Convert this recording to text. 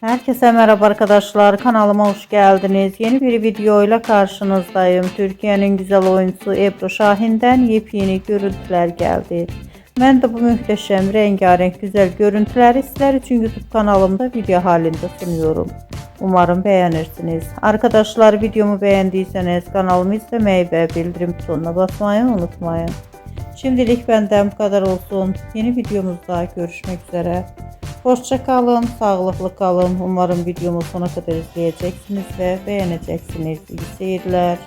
Herkese merhaba arkadaşlar, kanalıma hoş geldiniz. Yeni bir videoyla karşınızdayım. Türkiye'nin güzel oyuncusu Ebru Şahin'den yepyeni görüntüler geldi. Ben de bu muhteşem rengarenk güzel görüntüleri sizler için YouTube kanalımda video halinde sunuyorum. Umarım beğenirsiniz. Arkadaşlar, videomu beğendiyseniz kanalımı izlemeyi ve bildirim butonuna basmayı unutmayın. Şimdilik benden bu kadar olsun. Yeni videomuzda görüşmek üzere. Hoşça kalın, sağlıklı kalın. Umarım videomu sona kadar izleyeceksiniz ve beğeneceksiniz. İyi seyirler.